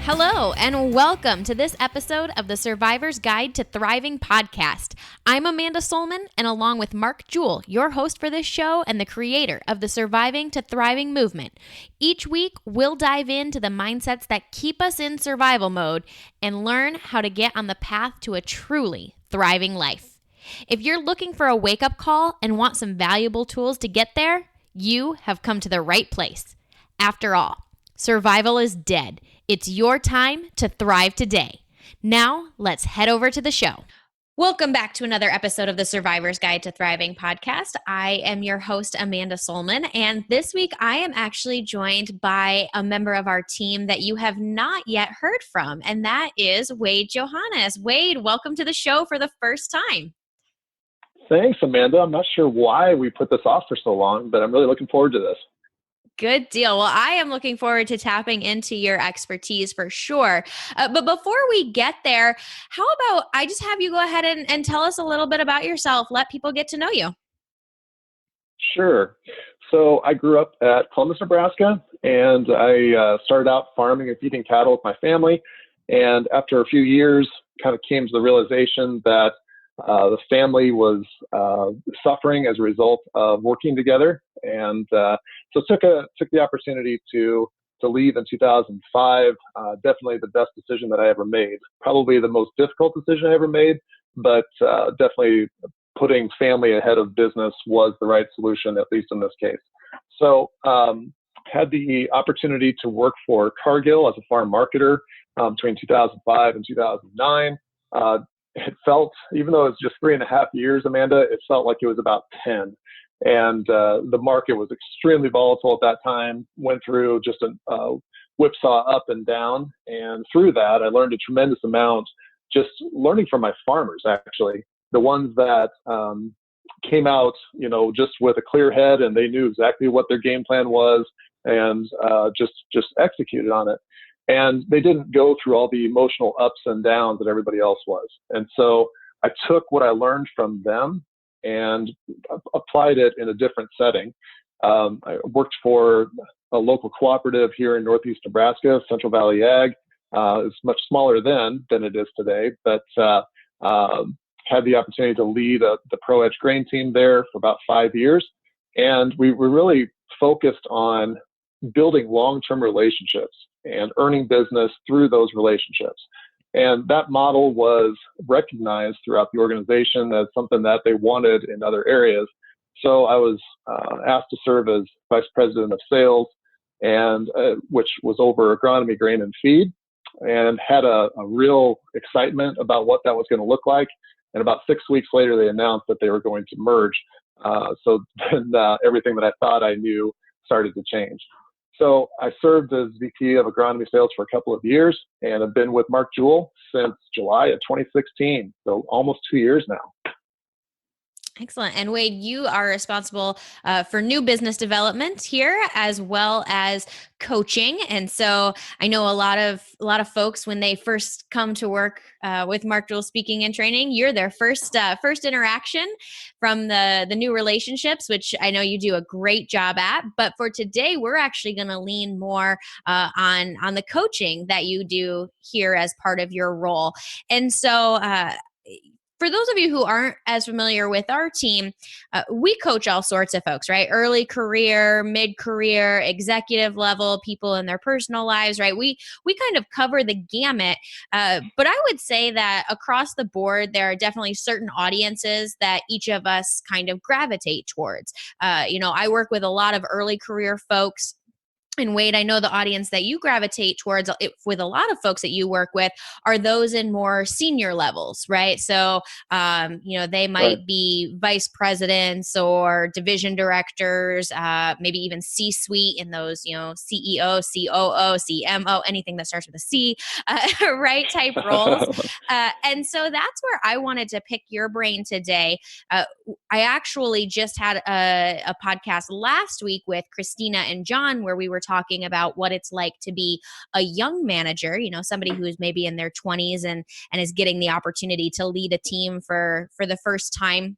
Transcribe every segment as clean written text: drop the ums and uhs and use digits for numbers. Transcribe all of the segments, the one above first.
Hello, and welcome to this episode of the Survivor's Guide to Thriving podcast. I'm Amanda Solman, and along with Mark Jewell, your host for this show and the creator of the Surviving to Thriving movement. Each week, we'll dive into the mindsets that keep us in survival mode and learn how to get on the path to a truly thriving life. If you're looking for a wake-up call and want some valuable tools to get there, you have come to the right place. After all, survival is dead. It's your time to thrive today. Now, let's head over to the show. Welcome back to another episode of the Survivor's Guide to Thriving podcast. I am your host, Amanda Solman, and this week I am actually joined by a member of our team that you have not yet heard from, and that is Wade Johannes. Wade, welcome to the show for the first time. Thanks, Amanda. I'm not sure why we put this off for so long, but I'm really looking forward to this. Good deal. Well, I am looking forward to tapping into your expertise for sure. But before we get there, how about I just have you go ahead and tell us a little bit about yourself. Let people get to know you. Sure. So I grew up at Columbus, Nebraska, and I started out farming and feeding cattle with my family. And after a few years, kind of came to the realization that the family was suffering as a result of working together, and so took the opportunity to leave in 2005. Definitely the best decision that I ever made. Probably the most difficult decision I ever made, but definitely putting family ahead of business was the right solution, at least in this case. So had the opportunity to work for Cargill as a farm marketer between 2005 and 2009. It felt, even though it was just 3.5 years, Amanda, it felt like it was about 10. And the market was extremely volatile at that time, went through just a whipsaw up and down. And through that, I learned a tremendous amount, just learning from my farmers, actually, the ones that came out, just with a clear head, and they knew exactly what their game plan was, and just executed on it. And they didn't go through all the emotional ups and downs that everybody else was. And so I took what I learned from them and applied it in a different setting. I worked for a local cooperative here in Northeast Nebraska, Central Valley Ag. It's much smaller then than it is today, but had the opportunity to lead the Pro Edge grain team there for about 5 years. And we were really focused on building long-term relationships and earning business through those relationships. And that model was recognized throughout the organization as something that they wanted in other areas. So I was asked to serve as vice president of sales, and which was over agronomy, grain, and feed, and had a real excitement about what that was going to look like. And about 6 weeks later, they announced that they were going to merge. So then everything that I thought I knew started to change. So I served as VP of agronomy sales for a couple of years, and I've been with Mark Jewell since July of 2016, so almost 2 years now. Excellent. And Wade, you are responsible for new business development here, as well as coaching. And so I know a lot of folks, when they first come to work with Mark Jewell Speaking and Training, you're their first interaction from the new relationships, which I know you do a great job at. But for today, we're actually going to lean more on the coaching that you do here as part of your role. And so for those of you who aren't as familiar with our team, we coach all sorts of folks, right? Early career, mid-career, executive level, people in their personal lives, right? We kind of cover the gamut. But I would say that across the board, there are definitely certain audiences that each of us kind of gravitate towards. I work with a lot of early career folks. And Wade, I know the audience that you gravitate towards with a lot of folks that you work with are those in more senior levels, right? So, they might be vice presidents or division directors, maybe even C-suite in those, CEO, COO, CMO, anything that starts with a C, right? Type roles. And so that's where I wanted to pick your brain today. I actually just had a podcast last week with Christina and John where we were talking about what it's like to be a young manager, somebody who is maybe in their 20s and is getting the opportunity to lead a team for the first time.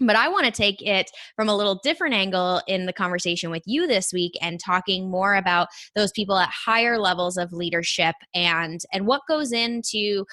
But I want to take it from a little different angle in the conversation with you this week and talking more about those people at higher levels of leadership and what goes into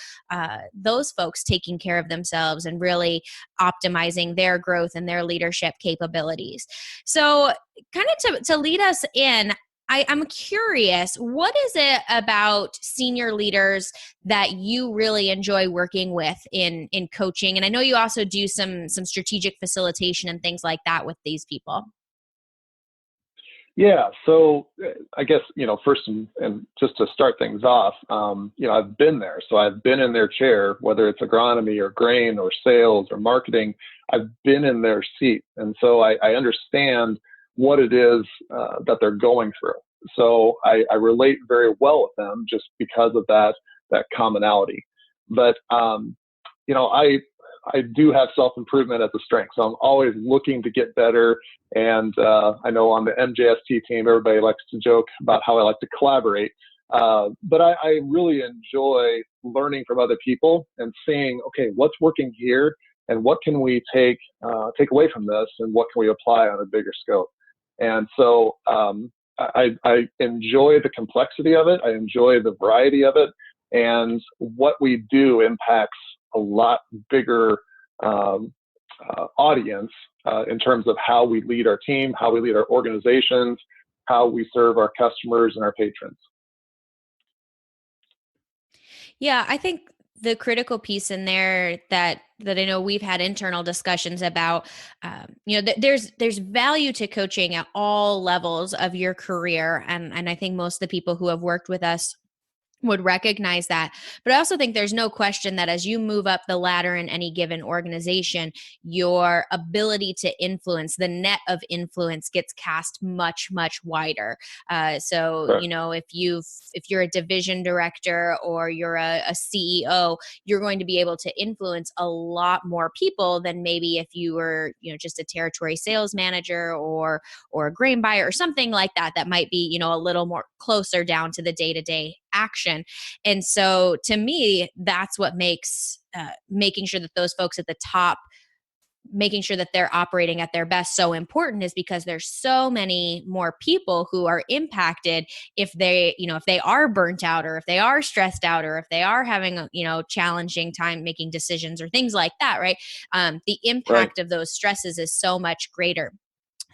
those folks taking care of themselves and really optimizing their growth and their leadership capabilities. So, kind of to lead us in, I'm curious, what is it about senior leaders that you really enjoy working with in coaching? And I know you also do some strategic facilitation and things like that with these people. Yeah, so I guess, first and just to start things off, I've been there. So I've been in their chair, whether it's agronomy or grain or sales or marketing, I've been in their seat. And so I understand what it is that they're going through. So I relate very well with them just because of that commonality. But, I do have self-improvement as a strength. So I'm always looking to get better. And I know on the MJST team, everybody likes to joke about how I like to collaborate. But I really enjoy learning from other people and seeing, okay, what's working here and what can we take away from this and what can we apply on a bigger scope. And so I enjoy the complexity of it. I enjoy the variety of it. And what we do impacts a lot bigger audience in terms of how we lead our team, how we lead our organizations, how we serve our customers and our patrons. Yeah, I think the critical piece in there that I know we've had internal discussions about, there's value to coaching at all levels of your career, and I think most of the people who have worked with us would recognize that. But I also think there's no question that as you move up the ladder in any given organization, your ability to influence, the net of influence gets cast much, much wider. So, Right. if you're a division director or you're a CEO, you're going to be able to influence a lot more people than maybe if you were, just a territory sales manager or a grain buyer or something like that, that might be, a little more closer down to the day-to-day action. And so to me, that's what makes making sure that those folks at the top, making sure that they're operating at their best so important, is because there's so many more people who are impacted if they are burnt out or if they are stressed out or if they are having a challenging time making decisions or things like that, right? The Right. impact of those stresses is so much greater.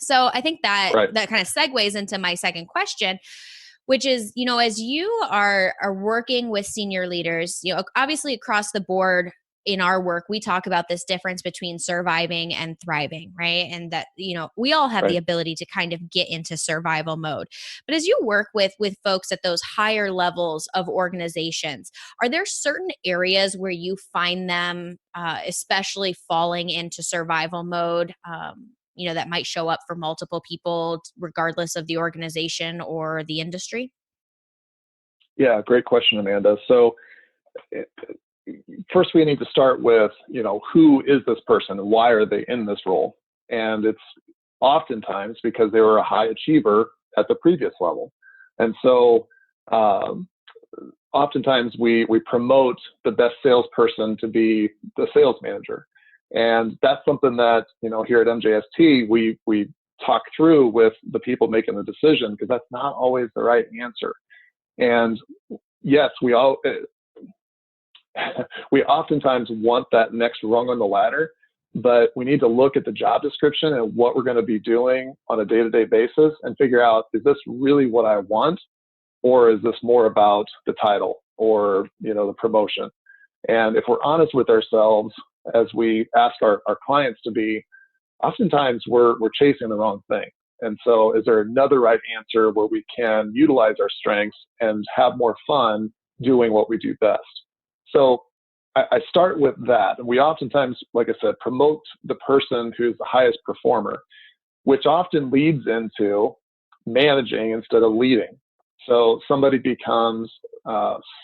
So I think that Right. that kind of segues into my second question, which is, as you are working with senior leaders, obviously across the board in our work, we talk about this difference between surviving and thriving, right? And that, we all have the Right. ability to kind of get into survival mode. But as you work with folks at those higher levels of organizations, are there certain areas where you find them especially falling into survival mode? That might show up for multiple people, regardless of the organization or the industry? Yeah, great question, Amanda. So eh, first we need to start with, who is this person and why are they in this role? And it's oftentimes because they were a high achiever at the previous level. And so um, oftentimes we promote the best salesperson to be the sales manager. And that's something that, here at MJST, we talk through with the people making the decision, because that's not always the right answer. And yes, we oftentimes want that next rung on the ladder, but we need to look at the job description and what we're going to be doing on a day-to-day basis and figure out, is this really what I want? Or is this more about the title or, the promotion? And if we're honest with ourselves, as we ask our clients to be, oftentimes we're chasing the wrong thing. And so is there another right answer where we can utilize our strengths and have more fun doing what we do best? So I start with that. And we oftentimes, like I said, promote the person who's the highest performer, which often leads into managing instead of leading. So somebody becomes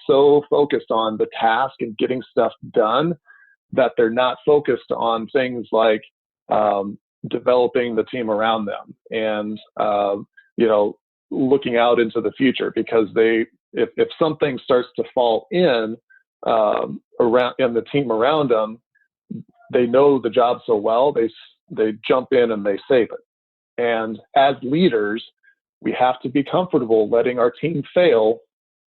so focused on the task and getting stuff done that they're not focused on things like developing the team around them and looking out into the future, because if something starts to fall in around in the team around them, they know the job so well, they jump in and they save it. And as leaders, we have to be comfortable letting our team fail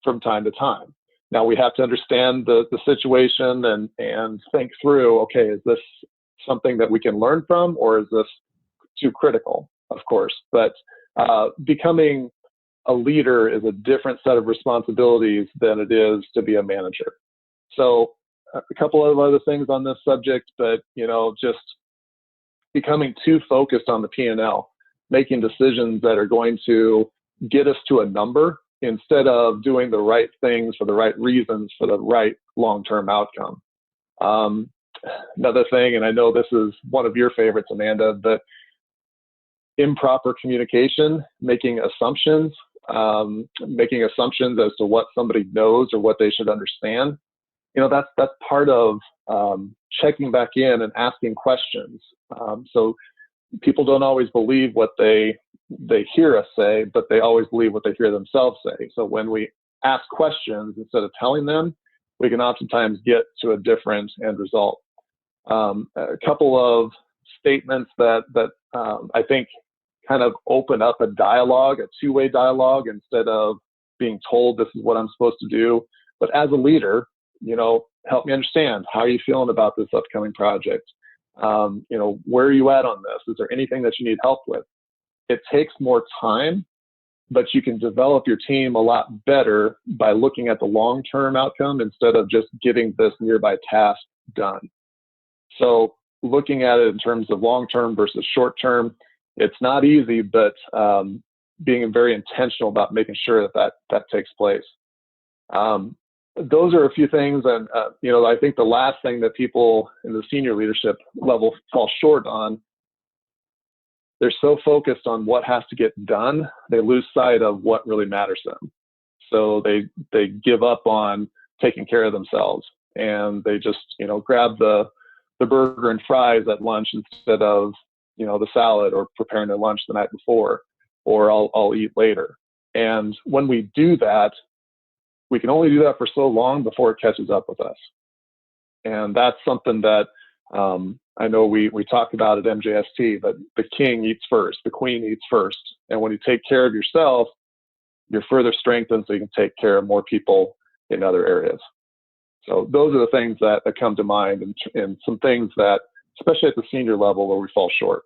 from time to time. Now we have to understand the situation and think through, okay, is this something that we can learn from, or is this too critical? Of course, but becoming a leader is a different set of responsibilities than it is to be a manager. So a couple of other things on this subject, but just becoming too focused on the P&L, making decisions that are going to get us to a number instead of doing the right things for the right reasons for the right long-term outcome. Another thing, and I know this is one of your favorites, Amanda, but improper communication, making assumptions as to what somebody knows or what they should understand. That's part of checking back in and asking questions. So people don't always believe what they hear us say, but they always believe what they hear themselves say. So when we ask questions instead of telling them, we can oftentimes get to a different end result. A couple of statements that I think kind of open up a dialogue, a two-way dialogue, instead of being told this is what I'm supposed to do. But as a leader, help me understand, how are you feeling about this upcoming project? Where are you at on this? Is there anything that you need help with? It takes more time, but you can develop your team a lot better by looking at the long-term outcome instead of just getting this nearby task done. So looking at it in terms of long-term versus short-term, it's not easy, but being very intentional about making sure that takes place. Those are a few things. And, I think the last thing that people in the senior leadership level fall short on, they're so focused on what has to get done, they lose sight of what really matters to them. So they give up on taking care of themselves, and they just, grab the burger and fries at lunch instead of, the salad, or preparing their lunch the night before, or I'll eat later. And when we do that, we can only do that for so long before it catches up with us. And that's something that I know we talk about at MJST, but the king eats first, the queen eats first. And when you take care of yourself, you're further strengthened so you can take care of more people in other areas. So those are the things that come to mind, and some things that, especially at the senior level, where we fall short.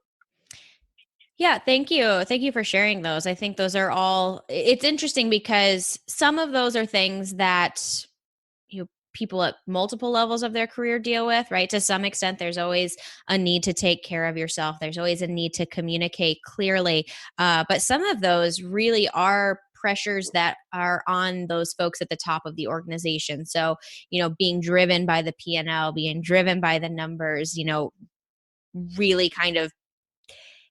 Yeah, thank you. Thank you for sharing those. I think those are all, it's interesting because some of those are things that people at multiple levels of their career deal with, right? To some extent, there's always a need to take care of yourself. There's always a need to communicate clearly. But some of those really are pressures that are on those folks at the top of the organization. So, being driven by the P&L, being driven by the numbers, really kind of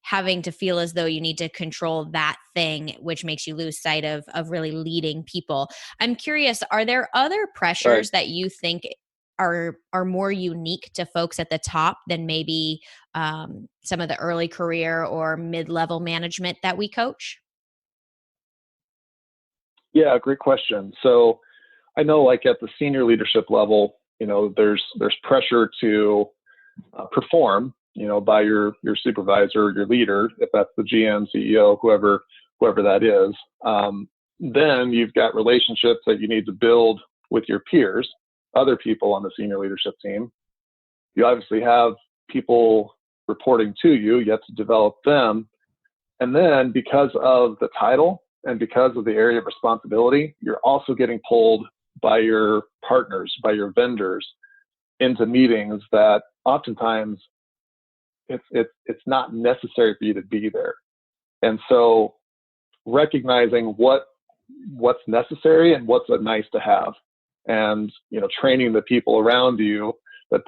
having to feel as though you need to control that thing, which makes you lose sight of really leading people. I'm curious, are there other Right. pressures that you think are more unique to folks at the top than maybe some of the early career or mid-level management that we coach? Yeah, great question. So I know, like at the senior leadership level, there's pressure to perform, by your supervisor, your leader, if that's the GM, CEO, whoever that is. Then you've got relationships that you need to build with your peers, other people on the senior leadership team. You obviously have people reporting to you. You have to develop them. And then because of the title and because of the area of responsibility, you're also getting pulled by your partners, by your vendors, into meetings that oftentimes it's not necessary for you to be there. And so recognizing what's necessary and what's a nice to have, and training the people around you that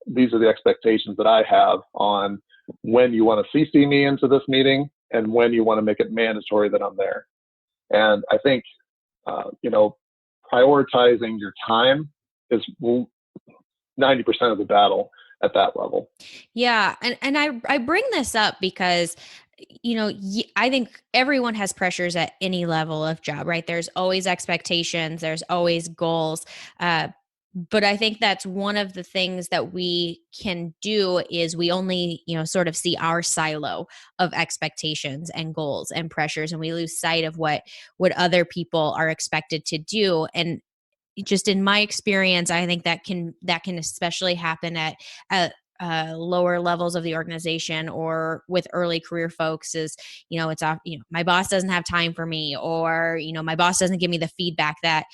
these are the expectations that I have on when you want to CC me into this meeting and when you want to make it mandatory that I'm there. And I think prioritizing your time is 90% of the battle at that level. Yeah, and I bring this up because I think everyone has pressures at any level of job, right? There's always expectations, there's always goals. but I think that's one of the things that we can do is we only, sort of see our silo of expectations and goals and pressures, and we lose sight of what other people are expected to do. And just in my experience, I think that can especially happen at lower levels of the organization or with early career folks is, it's off, my boss doesn't have time for me, or, my boss doesn't give me the feedback that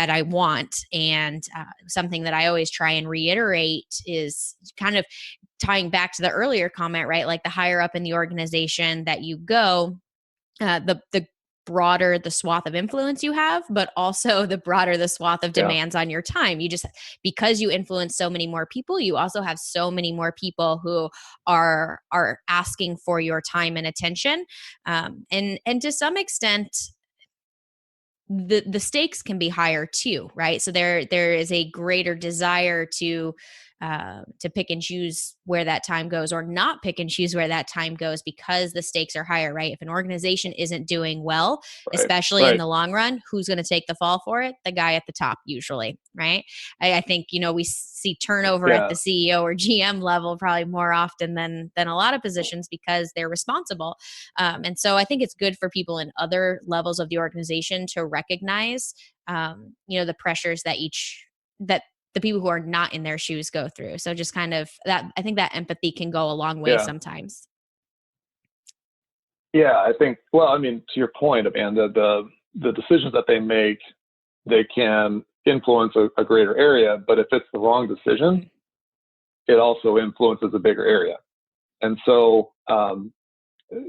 I want. And something that I always try and reiterate is kind of tying back to the earlier comment, right? Like the higher up in the organization that you go, the broader the swath of influence you have, but also the broader the swath of Yeah. demands on your time. You just, because you influence so many more people, you also have so many more people who are asking for your time and attention. And to some extent, the stakes can be higher too, right? So there is a greater desire to pick and choose where that time goes, or not pick and choose where that time goes, because the stakes are higher, right? If an organization isn't doing well, Right. especially in Right. the long run, who's going to take the fall for it? The guy at the top, usually, right? I think we see turnover at Yeah. the CEO or GM level probably more often than a lot of positions, because they're responsible. And so I think it's good for people in other levels of the organization to recognize, the pressures that the people who are not in their shoes go through. So just kind of that, I think that empathy can go a long way Yeah. sometimes. Yeah. I think, well, I mean, to your point, Amanda, the decisions that they make, they can influence a greater area, but if it's the wrong decision, Mm-hmm. it also influences a bigger area. And so,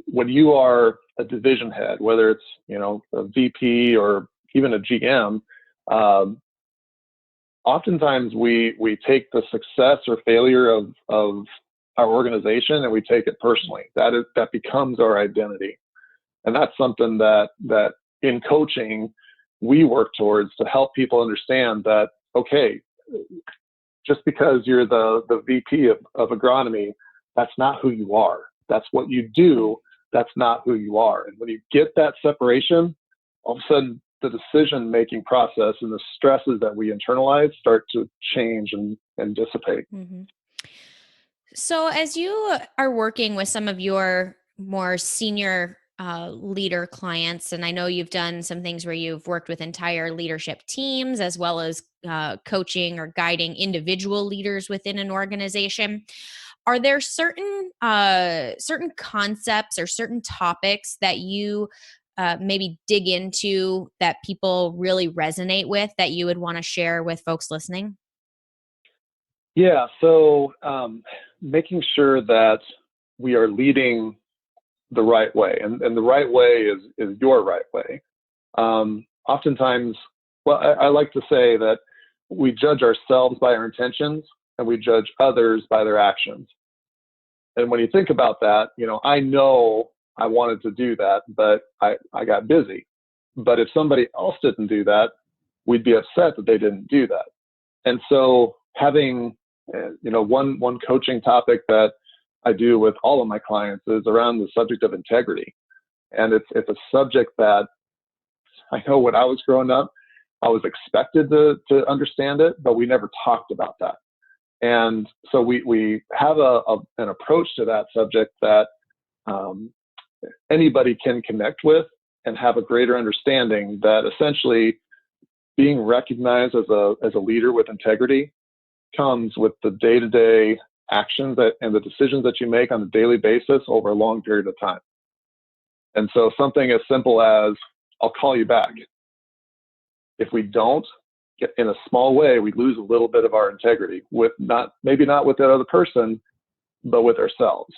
when you are a division head, whether it's, a VP or even a GM, um, oftentimes we take the success or failure of our organization and we take it personally. That becomes our identity. And that's something that in coaching, we work towards to help people understand that, okay, just because you're the VP of agronomy, that's not who you are. That's what you do. That's not who you are. And when you get that separation, all of a sudden the decision making process and the stresses that we internalize start to change and dissipate. Mm-hmm. So, as you are working with some of your more senior leader clients, and I know you've done some things where you've worked with entire leadership teams as well as coaching or guiding individual leaders within an organization, are there certain concepts or certain topics that you maybe dig into that people really resonate with that you would want to share with folks listening? Yeah. So making sure that we are leading the right way, and the right way is your right way. Oftentimes, well, I like to say that we judge ourselves by our intentions and we judge others by their actions. And when you think about that, I know I wanted to do that, but I got busy. But if somebody else didn't do that, we'd be upset that they didn't do that. And so having, one coaching topic that I do with all of my clients is around the subject of integrity. And it's a subject that I know when I was growing up, I was expected to understand it, but we never talked about that. And so we have an approach to that subject that um, anybody can connect with and have a greater understanding that essentially being recognized as a leader with integrity comes with the day-to-day actions and the decisions that you make on a daily basis over a long period of time. And so something as simple as, I'll call you back. If we don't, in a small way, we lose a little bit of our integrity with maybe not with that other person, but with ourselves.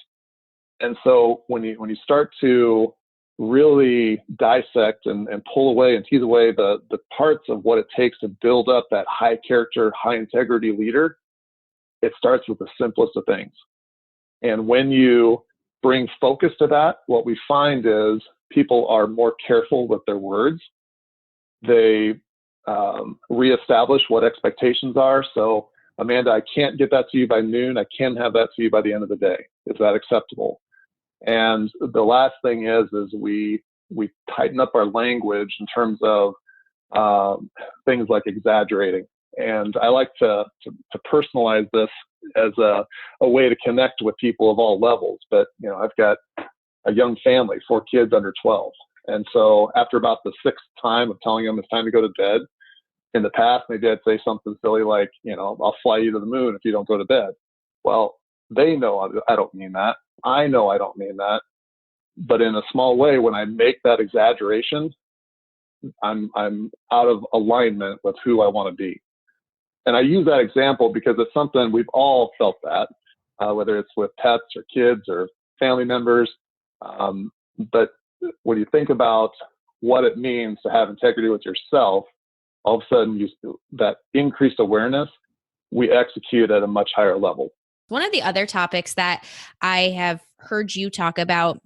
And so when you start to really dissect and pull away and tease away the parts of what it takes to build up that high character, high integrity leader, it starts with the simplest of things. And when you bring focus to that, what we find is people are more careful with their words. They reestablish what expectations are. So, Amanda, I can't get that to you by noon. I can have that to you by the end of the day. Is that acceptable? And the last thing is we tighten up our language in terms of things like exaggerating And I like to personalize this as a way to connect with people of all levels. But, I've got a young family, 4 kids under 12. And so after about the 6th time of telling them it's time to go to bed, in the past, maybe I'd say something silly like, I'll fly you to the moon if you don't go to bed. Well, they know I don't mean that. I know I don't mean that. But in a small way, when I make that exaggeration, I'm out of alignment with who I want to be. And I use that example because it's something we've all felt that, whether it's with pets or kids or family members. But when you think about what it means to have integrity with yourself, all of a sudden that increased awareness, we execute at a much higher level. One of the other topics that I have heard you talk about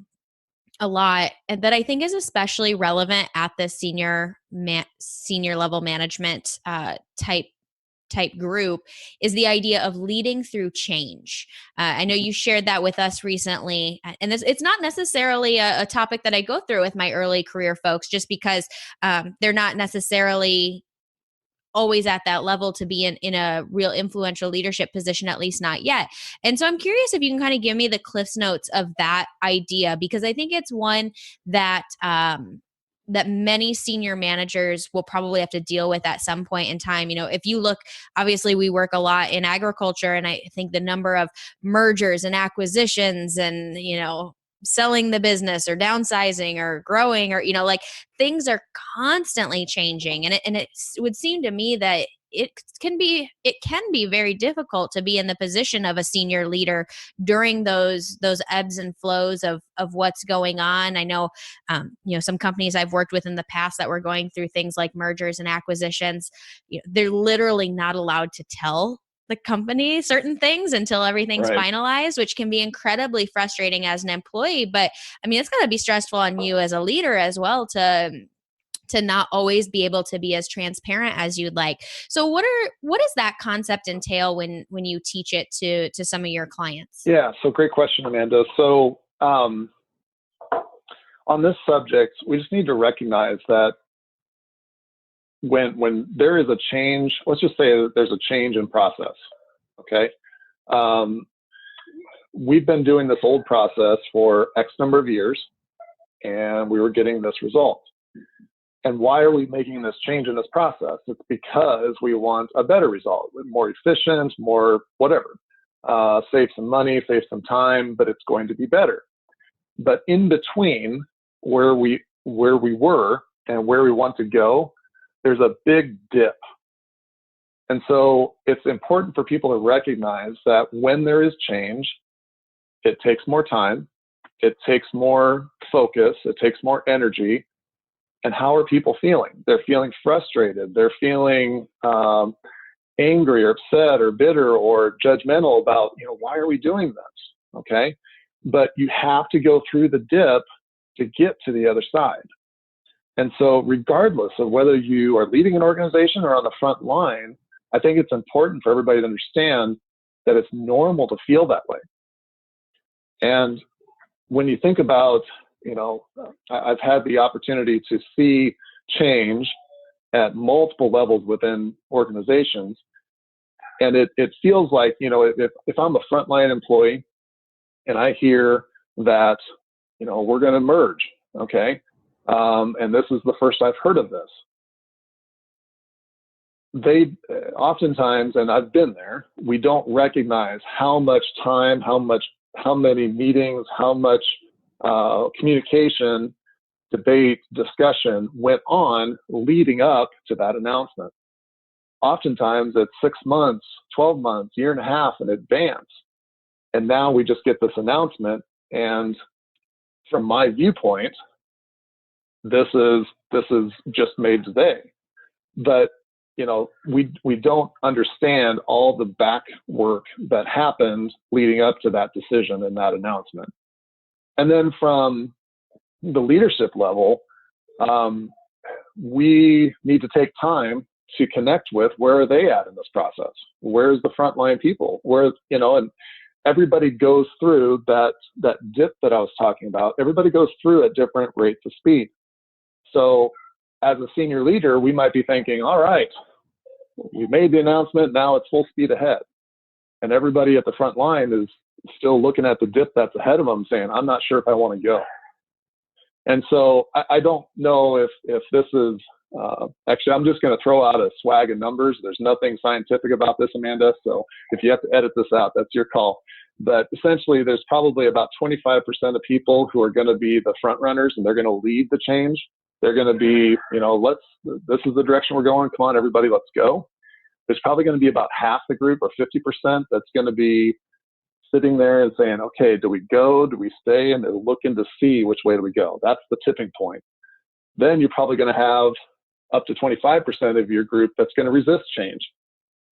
a lot, and that I think is especially relevant at the senior level management type group, is the idea of leading through change. I know you shared that with us recently, and it's not necessarily a topic that I go through with my early career folks, just because they're not necessarily always at that level to be in a real influential leadership position, at least not yet. And so I'm curious if you can kind of give me the Cliff's Notes of that idea, because I think it's one that that many senior managers will probably have to deal with at some point in time. If you look, obviously we work a lot in agriculture, and I think the number of mergers and acquisitions and, selling the business or downsizing or growing, or, like, things are constantly changing. And it would seem to me that it can be very difficult to be in the position of a senior leader during those ebbs and flows of what's going on. I know, some companies I've worked with in the past that were going through things like mergers and acquisitions. They're literally not allowed to tell the company certain things until everything's Right. finalized, which can be incredibly frustrating as an employee. But I mean, it's got to be stressful on you as a leader as well to not always be able to be as transparent as you'd like. So what does that concept entail when you teach it to some of your clients? Yeah, so great question, Amanda. So on this subject, we just need to recognize that when there is a change, let's just say that there's a change in process, okay? We've been doing this old process for X number of years, and we were getting this result. And why are we making this change in this process? It's because we want a better result, more efficient, more whatever, save some money, save some time, but it's going to be better. But in between where we were and where we want to go, there's a big dip. And so it's important for people to recognize that when there is change, it takes more time, it takes more focus, it takes more energy. And how are people feeling? They're feeling frustrated. They're feeling angry or upset or bitter or judgmental about, why are we doing this? Okay. But you have to go through the dip to get to the other side. And so regardless of whether you are leading an organization or on the front line, I think it's important for everybody to understand that it's normal to feel that way. And when you think about, I've had the opportunity to see change at multiple levels within organizations. And it feels like, if I'm a frontline employee and I hear that, we're going to merge, okay? And this is the first I've heard of this. They oftentimes, and I've been there, we don't recognize how much time, how many meetings, how much communication, debate, discussion went on leading up to that announcement. Oftentimes it's 6 months, 12 months, year and a half in advance. And now we just get this announcement. And from my viewpoint, this is just made today. But we don't understand all the back work that happened leading up to that decision and that announcement. And then from the leadership level, we need to take time to connect with where are they at in this process? Where's the frontline people? And everybody goes through that dip that I was talking about. Everybody goes through at different rates of speed. So as a senior leader, we might be thinking, all right, we made the announcement. Now it's full speed ahead. And everybody at the front line is still looking at the dip that's ahead of them saying, I'm not sure if I want to go. And so I don't know if this is, actually, I'm just going to throw out a swag of numbers. There's nothing scientific about this, Amanda. So if you have to edit this out, that's your call. But essentially, there's probably about 25% of people who are going to be the front runners, and they're going to lead the change. They're going to be, this is the direction we're going. Come on, everybody, let's go. There's probably going to be about half the group, or 50%, that's going to be sitting there and saying, okay, do we go? Do we stay? And they're looking to see which way do we go. That's the tipping point. Then you're probably going to have up to 25% of your group that's going to resist change.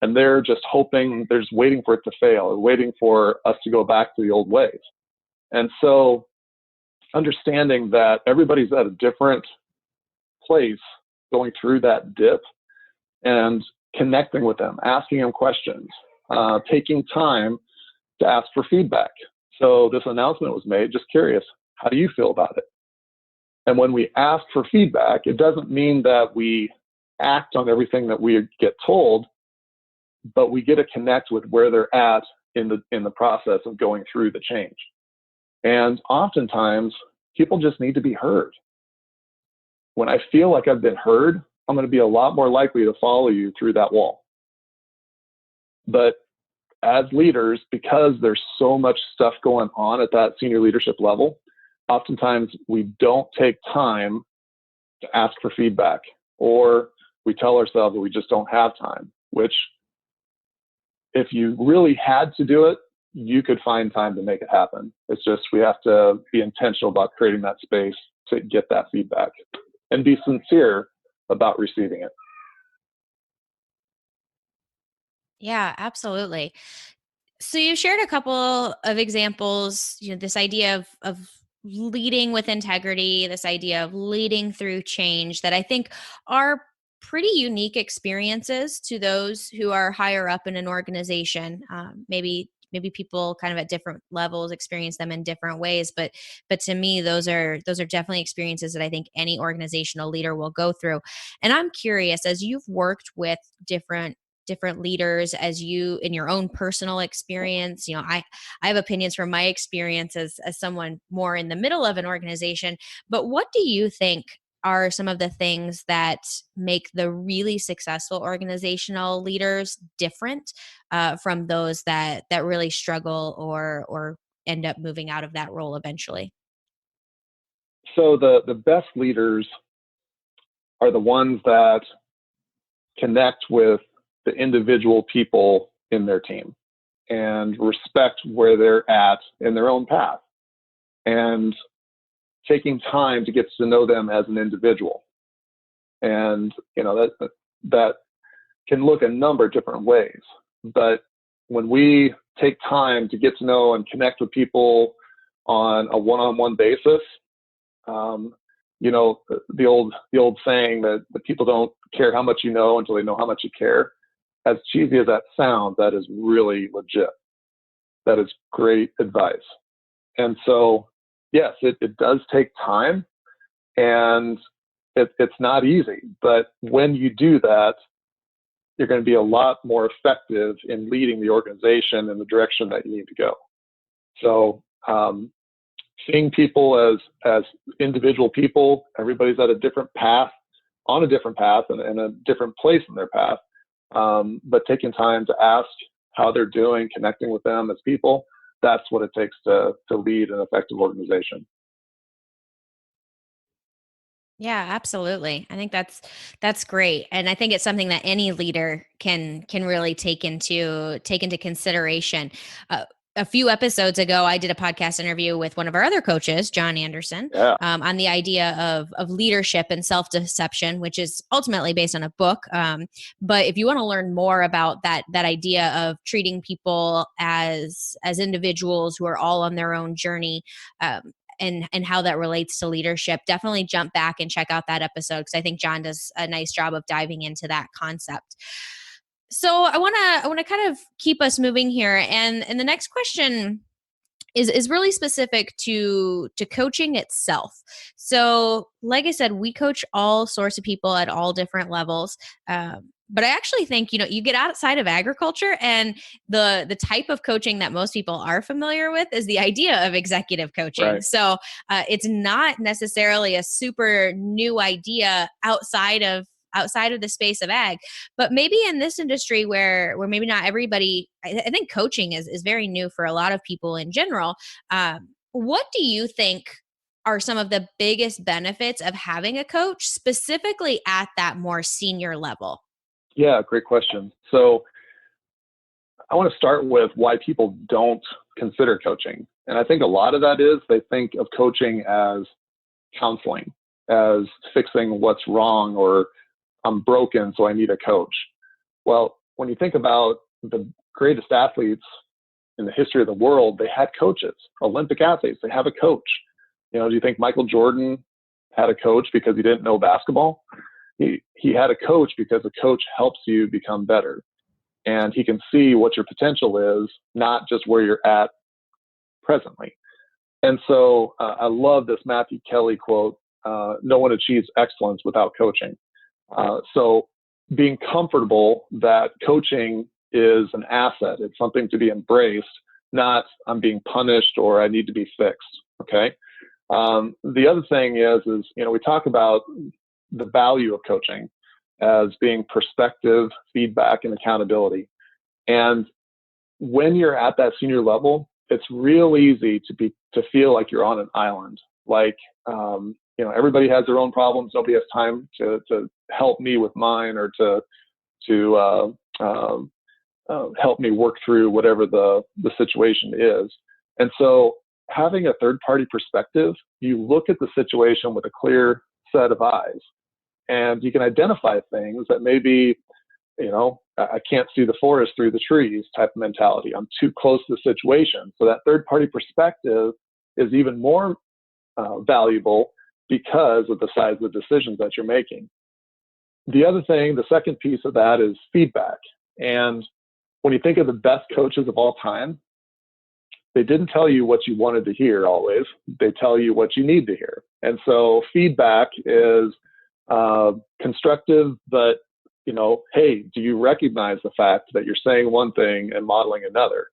And they're just hoping, they're just waiting for it to fail, or waiting for us to go back to the old ways. And so understanding that everybody's at a different place going through that dip, and connecting with them, asking them questions, taking time to ask for feedback. So this announcement was made, just curious, how do you feel about it? And when we ask for feedback, it doesn't mean that we act on everything that we get told, but we get to connect with where they're at in the process of going through the change. And oftentimes, people just need to be heard. When I feel like I've been heard, I'm going to be a lot more likely to follow you through that wall. But as leaders, because there's so much stuff going on at that senior leadership level, oftentimes we don't take time to ask for feedback, or we tell ourselves that we just don't have time, which if you really had to do it, you could find time to make it happen. It's just we have to be intentional about creating that space to get that feedback and be sincere about receiving it. Yeah, absolutely. So you shared a couple of examples, this idea of leading with integrity, this idea of leading through change that I think are pretty unique experiences to those who are higher up in an organization. Maybe people kind of at different levels experience them in different ways, but to me, those are definitely experiences that I think any organizational leader will go through. And I'm curious, as you've worked with different leaders, as you in your own personal experience, I have opinions from my experience as someone more in the middle of an organization, but what do you think are some of the things that make the really successful organizational leaders different from those that really struggle or end up moving out of that role eventually? So the best leaders are the ones that connect with the individual people in their team and respect where they're at in their own path, and taking time to get to know them as an individual. And that can look a number of different ways. But when we take time to get to know and connect with people on a one-on-one basis, the old saying that people don't care how much you know until they know how much you care. As cheesy as that sounds, that is really legit. That is great advice. And so, yes, it does take time, and it's not easy. But when you do that, you're going to be a lot more effective in leading the organization in the direction that you need to go. So, seeing people as individual people, everybody's at a different path, on a different path, and a different place in their path. But taking time to ask how they're doing, connecting with them as people, that's what it takes to lead an effective organization. Yeah, absolutely. I think that's great. And I think it's something that any leader can really take into consideration. A few episodes ago, I did a podcast interview with one of our other coaches, John Anderson, Yeah. on the idea of leadership and self deception, which is ultimately based on a book. But if you want to learn more about that idea of treating people as individuals who are all on their own journey, and how that relates to leadership, definitely jump back and check out that episode, because I think John does a nice job of diving into that concept. So I want to kind of keep us moving here, and the next question is really specific to coaching itself. So, like I said, we coach all sorts of people at all different levels. But I actually think, you get outside of agriculture, and the type of coaching that most people are familiar with is the idea of executive coaching. Right. So it's not necessarily a super new idea outside of the space of ag, but maybe in this industry where maybe not everybody. I think coaching is very new for a lot of people in general. What do you think are some of the biggest benefits of having a coach, specifically at that more senior level? Yeah, great question. So I want to start with why people don't consider coaching. And I think a lot of that is they think of coaching as counseling, as fixing what's wrong, or I'm broken, so I need a coach. Well, when you think about the greatest athletes in the history of the world, they had coaches. Olympic athletes, they have a coach. Do you think Michael Jordan had a coach because he didn't know basketball? He had a coach because a coach helps you become better. And he can see what your potential is, not just where you're at presently. And so I love this Matthew Kelly quote, no one achieves excellence without coaching. So being comfortable that coaching is an asset, it's something to be embraced, not I'm being punished or I need to be fixed. Okay. The other thing is, we talk about the value of coaching as being perspective, feedback, and accountability. And when you're at that senior level, it's real easy to feel like you're on an island. Like, everybody has their own problems. Nobody has time to help me with mine, or to help me work through whatever the situation is. And so having a third party perspective, you look at the situation with a clear set of eyes, and you can identify things that maybe, I can't see the forest through the trees type of mentality. I'm too close to the situation. So that third party perspective is even more valuable because of the size of the decisions that you're making. The second piece of that is feedback. And when you think of the best coaches of all time, they didn't tell you what you wanted to hear always. They tell you what you need to hear. And so feedback is constructive, but, hey, do you recognize the fact that you're saying one thing and modeling another?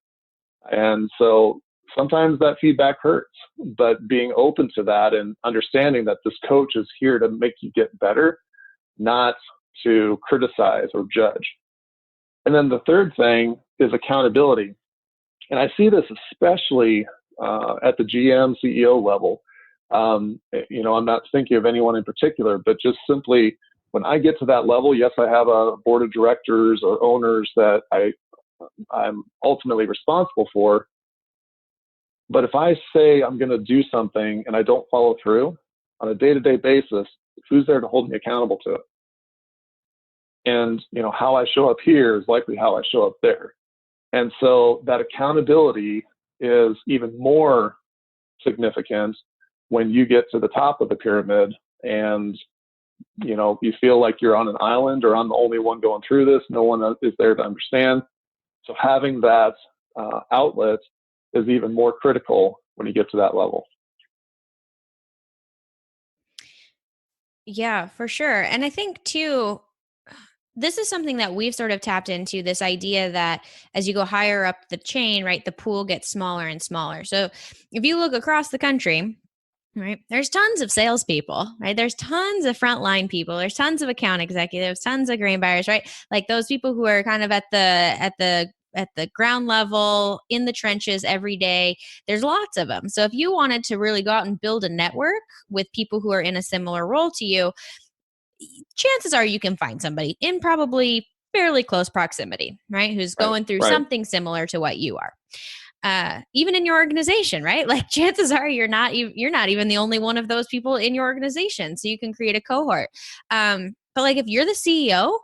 And so sometimes that feedback hurts, but being open to that and understanding that this coach is here to make you get better, not to criticize or judge. And then the third thing is accountability. And I see this especially at the GM, CEO level. I'm not thinking of anyone in particular, but just simply when I get to that level, yes, I have a board of directors or owners that I'm ultimately responsible for. But if I say I'm going to do something and I don't follow through on a day-to-day basis, who's there to hold me accountable to it? And, how I show up here is likely how I show up there. And so that accountability is even more significant when you get to the top of the pyramid and, you feel like you're on an island or I'm the only one going through this. No one is there to understand. So having that outlet is even more critical when you get to that level. Yeah, for sure. And I think too, this is something that we've sort of tapped into, this idea that as you go higher up the chain, right, the pool gets smaller and smaller. So if you look across the country, right, there's tons of salespeople, right? There's tons of frontline people. There's tons of account executives, tons of grain buyers, right? Like those people who are kind of at the ground level in the trenches every day. There's lots of them. So if you wanted to really go out and build a network with people who are in a similar role to you, chances are you can find somebody in probably fairly close proximity, right? Who's Right. going through Right. something similar to what you are. Even in your organization, right? Like chances are you're not even the only one of those people in your organization. So you can create a cohort. But like if you're the CEO,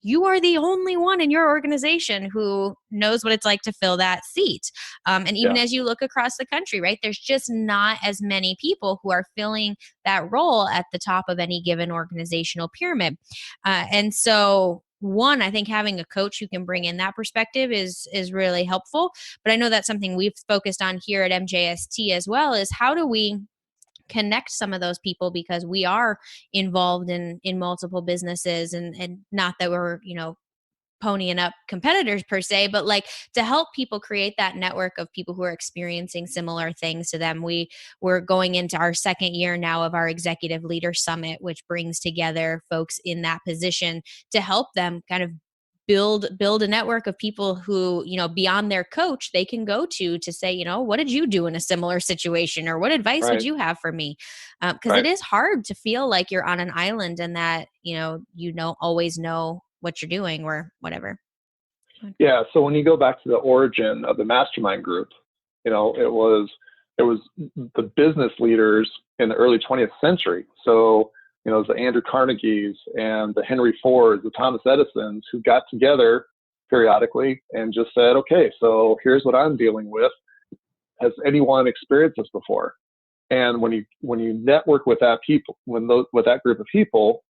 you are the only one in your organization who knows what it's like to fill that seat. And even Yeah. as you look across the country, right, there's just not as many people who are filling that role at the top of any given organizational pyramid. And so one, I think having a coach who can bring in that perspective is really helpful. But I know that's something we've focused on here at MJST as well, is how do we connect some of those people, because we are involved in multiple businesses, and not that we're, ponying up competitors per se, but like to help people create that network of people who are experiencing similar things to them. We're going into our second year now of our Executive Leader Summit, which brings together folks in that position to help them kind of build a network of people who, beyond their coach, they can go to say, what did you do in a similar situation, or what advice would Right. you have for me? Because it Right. is hard to feel like you're on an island, and that you don't always know what you're doing or whatever. Yeah. So when you go back to the origin of the mastermind group, it was the business leaders in the early 20th century. So, the Andrew Carnegies and the Henry Fords, the Thomas Edisons, who got together periodically and just said, okay, so here's what I'm dealing with. Has anyone experienced this before? And when you network with that with that group of people,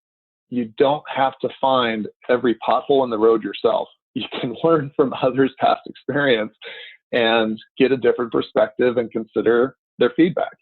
you don't have to find every pothole in the road yourself. You can learn from others' past experience and get a different perspective and consider their feedback.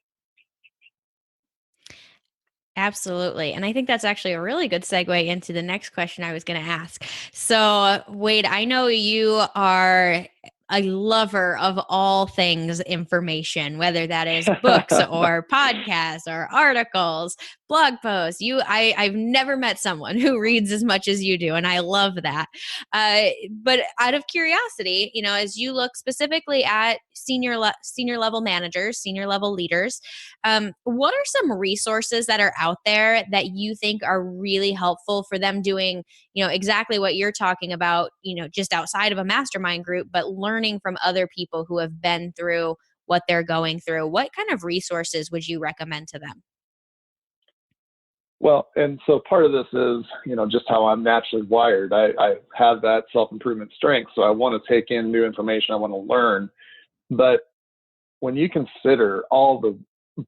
Absolutely. And I think that's actually a really good segue into the next question I was going to ask. So, Wade, I know you are a lover of all things information, whether that is books or podcasts or articles, blog posts. I've never met someone who reads as much as you do, and I love that. But out of curiosity, as you look specifically at senior level managers, senior level leaders, what are some resources that are out there that you think are really helpful for them doing, exactly what you're talking about, just outside of a mastermind group, but learning from other people who have been through what they're going through? What kind of resources would you recommend to them? Well, and so part of this is, just how I'm naturally wired. I have that self-improvement strength. So I want to take in new information. I want to learn. But when you consider all the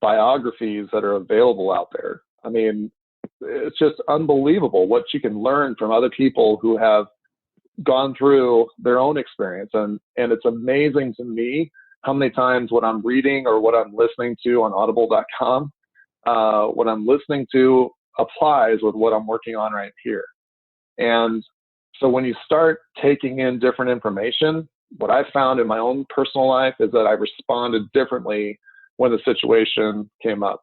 biographies that are available out there, I mean, it's just unbelievable what you can learn from other people who have gone through their own experience. And it's amazing to me how many times what I'm reading or what I'm listening to on audible.com, what I'm listening to applies with what I'm working on right here. And so when you start taking in different information, what I found in my own personal life is that I responded differently when the situation came up.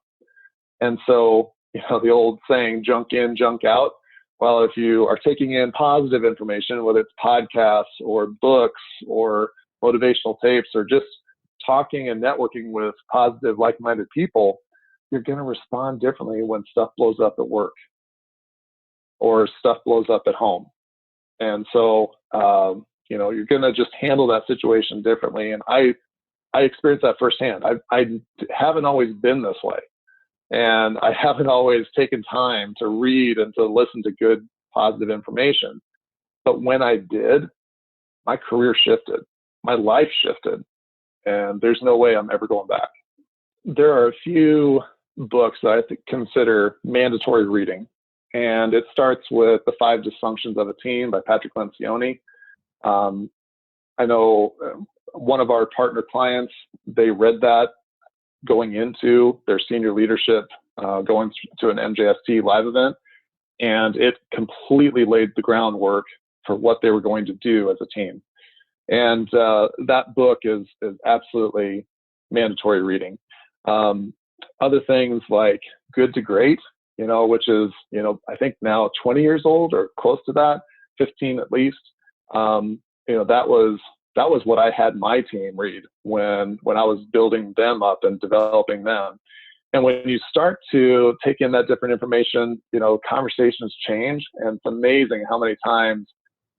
And so, the old saying, junk in, junk out. Well, if you are taking in positive information, whether it's podcasts or books or motivational tapes or just talking and networking with positive, like-minded people, you're going to respond differently when stuff blows up at work or stuff blows up at home. And so, you're going to just handle that situation differently. And I experienced that firsthand. I haven't always been this way. And I haven't always taken time to read and to listen to good, positive information. But when I did, my career shifted, my life shifted, and there's no way I'm ever going back. There are a few books that I consider mandatory reading. And it starts with The Five Dysfunctions of a Team by Patrick Lencioni. I know one of our partner clients, they read that going into their senior leadership, going to an MJST live event, and it completely laid the groundwork for what they were going to do as a team. And that book is absolutely mandatory reading. Other things like Good to Great, which is, I think now 20 years old or close to that, 15 at least. That was what I had my team read when I was building them up and developing them. And when you start to take in that different information, conversations change. And it's amazing how many times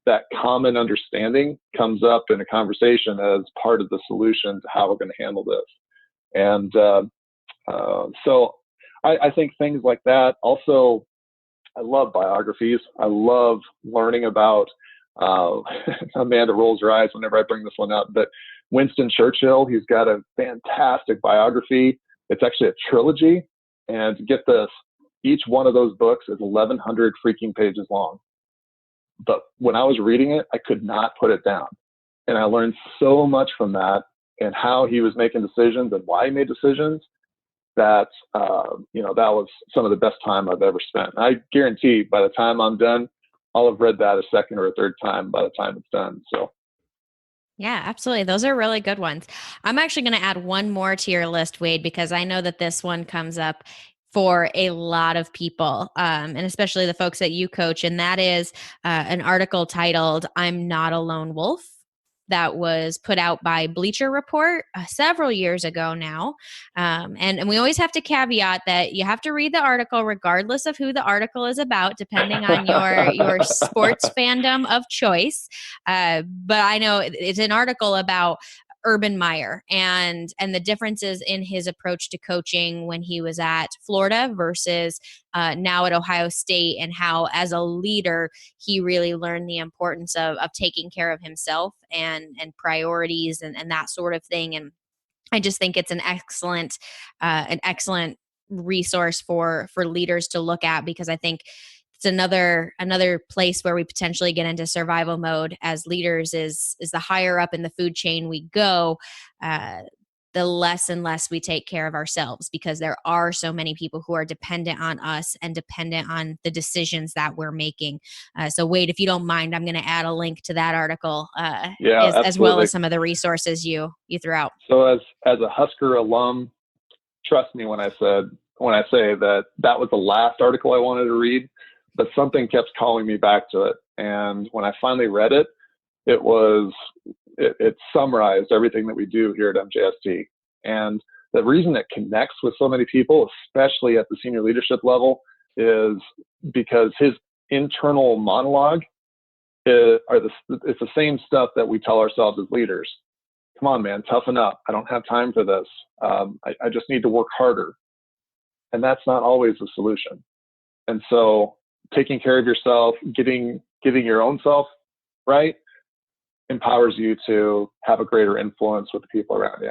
that common understanding comes up in a conversation as part of the solution to how we're going to handle this. And so I think things like that. Also, I love biographies. I love learning about, Amanda rolls her eyes whenever I bring this one up, but Winston Churchill, he's got a fantastic biography. It's actually a trilogy. And get this, each one of those books is 1,100 freaking pages long. But when I was reading it, I could not put it down. And I learned so much from that and how he was making decisions and why he made decisions. that, that was some of the best time I've ever spent. I guarantee by the time I'm done, I'll have read that a second or a third time by the time it's done. So Yeah, absolutely. Those are really good ones. I'm actually going to add one more to your list, Wade, because I know that this one comes up for a lot of people, and especially the folks that you coach. And that is an article titled, "I'm Not a Lone Wolf," that was put out by Bleacher Report several years ago now. And we always have to caveat that you have to read the article regardless of who the article is about, depending on your sports fandom of choice. But I know it's an article about Urban Meyer and the differences in his approach to coaching when he was at Florida versus now at Ohio State, and how as a leader he really learned the importance of taking care of himself and priorities and that sort of thing. And I just think it's an excellent resource for leaders to look at, because I think it's another place where we potentially get into survival mode as leaders is the higher up in the food chain we go, uh, the less and less we take care of ourselves, because there are so many people who are dependent on us and dependent on the decisions that we're making. So Wade, if you don't mind, I'm going to add a link to that article, yeah, as well absolutely. as some of the resources you threw out. So as a Husker alum, trust me when I say that that was the last article I wanted to read, but something kept calling me back to it. And when I finally read it, it summarized everything that we do here at MJST. And the reason it connects with so many people, especially at the senior leadership level, is because his internal monologue it's the same stuff that we tell ourselves as leaders. Come on, man, toughen up. I don't have time for this. I just need to work harder. And that's not always the solution. And so taking care of yourself, getting your own self right, empowers you to have a greater influence with the people around you.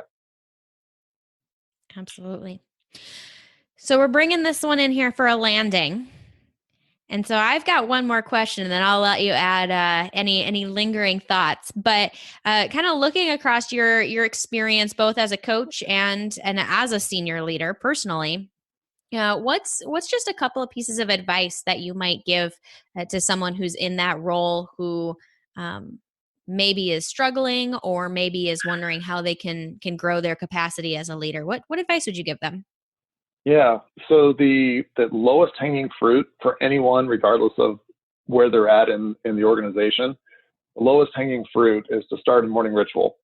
Absolutely. So we're bringing this one in here for a landing. And so I've got one more question, and then I'll let you add any lingering thoughts. But kind of looking across your experience, both as a coach and as a senior leader personally, what's just a couple of pieces of advice that you might give to someone who's in that role, who um, maybe is struggling or maybe is wondering how they can grow their capacity as a leader? What advice would you give them? Yeah. So the lowest hanging fruit for anyone, regardless of where they're at in the organization, the lowest hanging fruit is to start a morning ritual.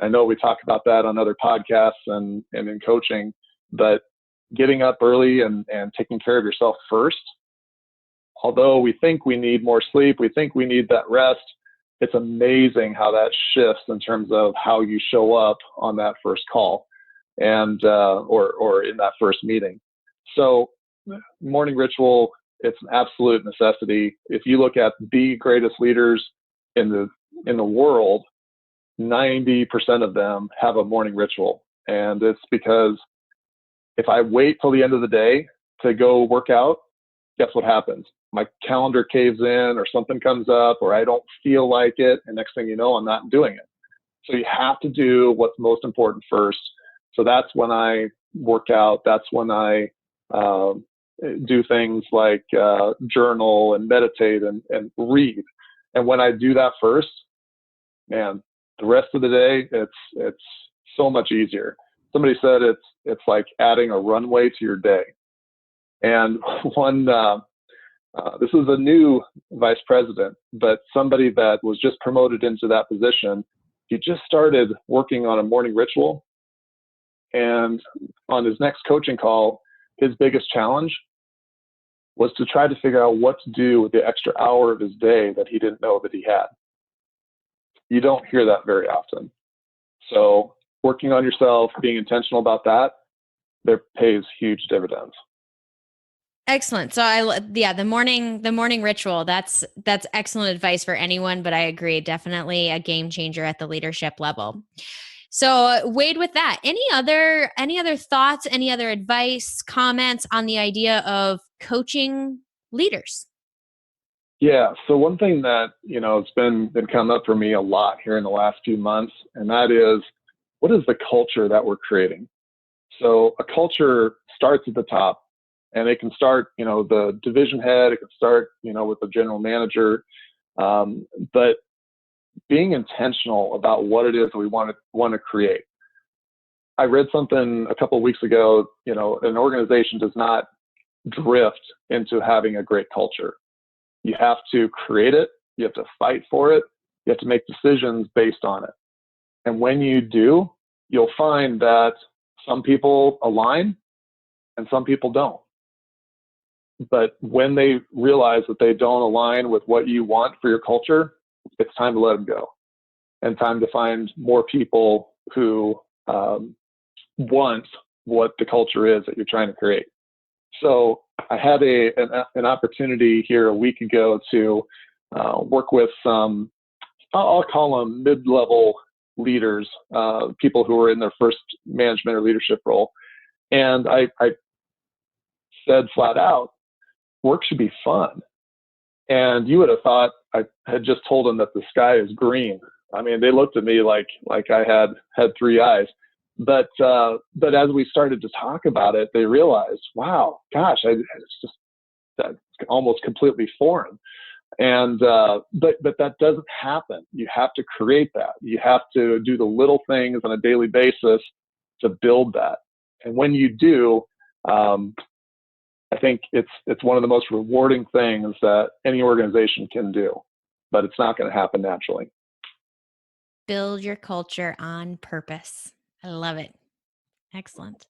I know we talk about that on other podcasts and in coaching, but getting up early and taking care of yourself first, although we think we need more sleep, we think we need that rest, it's amazing how that shifts in terms of how you show up on that first call and or in that first meeting. So morning ritual, it's an absolute necessity. If you look at the greatest leaders in the world, 90% of them have a morning ritual. And it's because if I wait till the end of the day to go work out, guess what happens? My calendar caves in or something comes up or I don't feel like it. And next thing you know, I'm not doing it. So you have to do what's most important first. So that's when I work out. That's when I do things like journal and meditate and read. And when I do that first, man, the rest of the day, it's so much easier. Somebody said it's like adding a runway to your day. And this is a new vice president, but somebody that was just promoted into that position, he just started working on a morning ritual. And on his next coaching call, his biggest challenge was to try to figure out what to do with the extra hour of his day that he didn't know that he had. You don't hear that very often. So working on yourself, being intentional about that, there pays huge dividends. Excellent. So the morning ritual, that's excellent advice for anyone, but I agree, definitely a game changer at the leadership level. So Wade, with that, any other thoughts, any other advice, comments on the idea of coaching leaders? Yeah. So one thing that, it's been come up for me a lot here in the last few months, and that is, what is the culture that we're creating? So a culture starts at the top, and it can start, the division head, it can start, with the general manager. But being intentional about what it is that we want to create. I read something a couple of weeks ago, an organization does not drift into having a great culture. You have to create it. You have to fight for it. You have to make decisions based on it. And when you do, you'll find that some people align and some people don't. But when they realize that they don't align with what you want for your culture, it's time to let them go, and time to find more people who want what the culture is that you're trying to create. So I had an opportunity here a week ago to work with some, I'll call them mid-level leaders, people who are in their first management or leadership role. And I said flat out, work should be fun. And you would have thought I had just told them that the sky is green. I mean, they looked at me like I had three eyes. But as we started to talk about it, they realized, wow, gosh, it's just that's almost completely foreign. And but that doesn't happen. You have to create that. You have to do the little things on a daily basis to build that. And when you do, I think it's one of the most rewarding things that any organization can do. But it's not going to happen naturally. Build your culture on purpose. I love it. Excellent.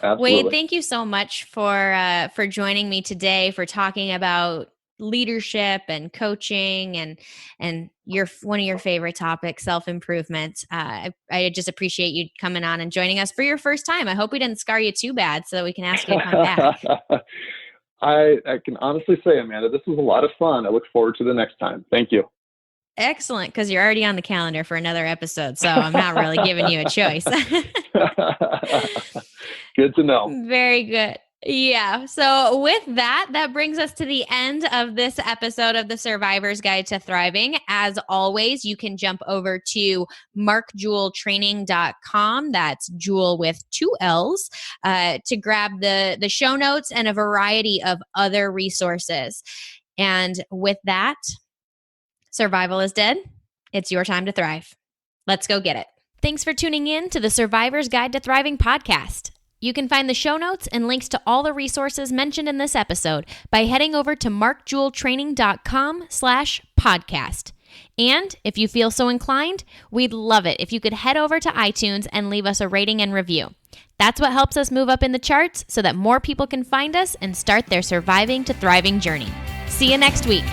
Absolutely. Wade, thank you so much for joining me today, for talking about leadership and coaching and one of your favorite topics, self-improvement. I just appreciate you coming on and joining us for your first time. I hope we didn't scar you too bad so that we can ask you to come back. I can honestly say, Amanda, this was a lot of fun. I look forward to the next time. Thank you. Excellent, because you're already on the calendar for another episode, so I'm not really giving you a choice. Good to know. Very good. Yeah. So with that brings us to the end of this episode of the Survivor's Guide to Thriving. As always, you can jump over to markjeweltraining.com. That's Jewel with 2 L's to grab the show notes and a variety of other resources. And with that, survival is dead. It's your time to thrive. Let's go get it. Thanks for tuning in to the Survivor's Guide to Thriving podcast. You can find the show notes and links to all the resources mentioned in this episode by heading over to markjeweltraining.com/podcast. And if you feel so inclined, we'd love it if you could head over to iTunes and leave us a rating and review. That's what helps us move up in the charts so that more people can find us and start their surviving to thriving journey. See you next week.